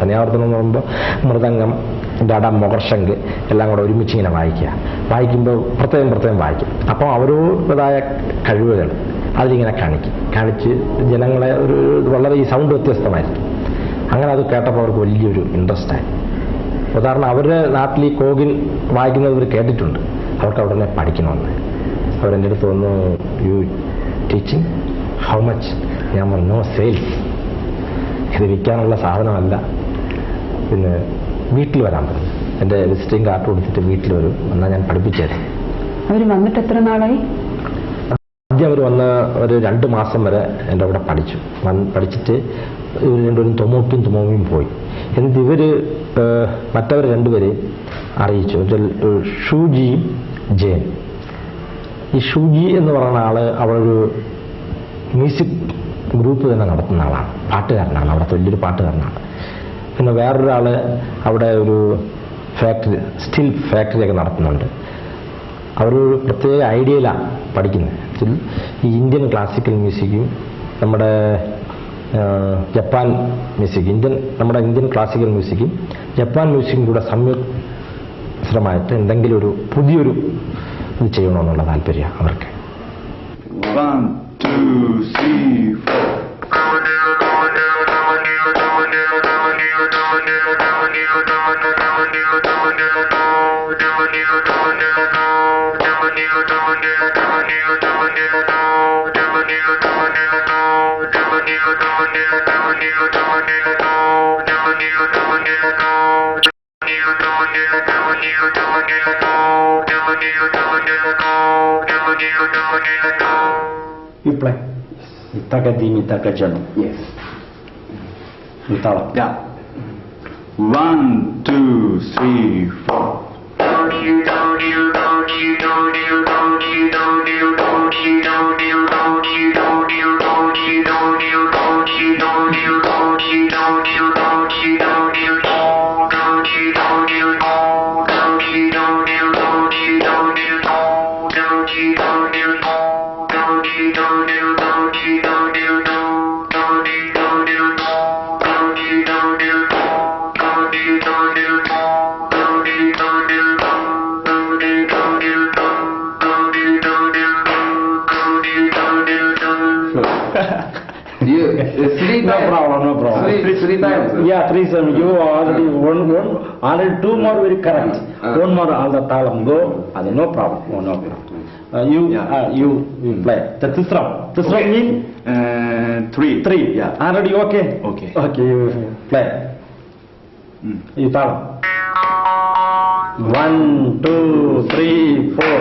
തനിയാവർത്തനം എന്ന് പറയുമ്പോൾ മൃദംഗം, ഡട, മൊകർശങ്ക് എല്ലാം കൂടെ ഒരുമിച്ച് ഇങ്ങനെ വായിക്കുമ്പോൾ പ്രത്യേകം വായിക്കും. അപ്പോൾ അവരുടേതായ കഴിവുകൾ അതിലിങ്ങനെ കാണിച്ച് ജനങ്ങളെ വളരെ ഈ സൗണ്ട് വ്യത്യസ്തമായിരിക്കും. അങ്ങനെ അത് കേട്ടപ്പോൾ അവർക്ക് വലിയൊരു ഇൻട്രസ്റ്റായി. ഉദാഹരണം, അവരുടെ നാട്ടിൽ ഈ കോഗിൻ വായിക്കുന്നവർ കേട്ടിട്ടുണ്ട്. അവർക്ക് അവിടെ തന്നെ പഠിക്കണമെന്ന്. അവരെൻ്റെ അടുത്ത് വന്നു, യു ടീച്ചിങ് ഹൗ മച്ച്? ഞാൻ പറഞ്ഞു, നോ സെയിൽസ്, ഇത് വിൽക്കാനുള്ള സാധനമല്ല. പിന്നെ വീട്ടിൽ വരാൻ പറഞ്ഞു. എൻ്റെ വിസിറ്റിംഗ് കാർഡ് കൊടുത്തിട്ട് വീട്ടിൽ വരും, എന്നാൽ ഞാൻ പഠിപ്പിച്ചേരാം. അവർ വന്നിട്ട് എത്ര നാളായി? ആദ്യം അവർ വന്ന് ഒരു 2 മാസം വരെ എൻ്റെ അവിടെ പഠിച്ചിട്ട് ഇവർ രണ്ടുപേരും തുമോമിയും പോയി. എന്നിട്ട് ഇവർ മറ്റവർ 2 പേരെ അറിയിച്ചു. ഷൂജിയും ജയൻ. ഈ ഷൂജി എന്ന് പറയുന്ന ആള് അവളൊരു മ്യൂസിക് ഗ്രൂപ്പ് തന്നെ നടത്തുന്ന ആളാണ്, പാട്ടുകാരനാണ്, അവിടുത്തെ വലിയൊരു പാട്ടുകാരനാണ്. പിന്നെ വേറൊരാള് അവിടെ ഒരു സ്റ്റിൽ ഫാക്ടറിയൊക്കെ നടത്തുന്നുണ്ട്. അവരൊരു പ്രത്യേക ഐഡിയയിലാണ് പഠിക്കുന്നത്. ഈ ഇന്ത്യൻ ക്ലാസിക്കൽ മ്യൂസിക്കും നമ്മുടെ ജപ്പാൻ മ്യൂസിക്, നമ്മുടെ ഇന്ത്യൻ ക്ലാസിക്കൽ മ്യൂസിക്കും ജപ്പാൻ മ്യൂസിക്കും കൂടെ സംയുക്തമായിട്ട് എന്തെങ്കിലും ഒരു പുതിയൊരു ഇത് ചെയ്യണമെന്നുള്ള താല്പര്യമാണ് അവർക്ക്. 1, 2, 3, 4. You play. Mitaka di mitaka jano. Yes. Mitala. Yeah. 1, 2, 3, 4. No problem. Three times. Yeah, 3 times. You already one. Already 2 more very correct. 1 more all the talam go. No problem. No problem. You play. The Tisram Okay. mean 3. Yeah. Already okay. Okay. Okay, you play. You talam. 1, 2, 3, 4.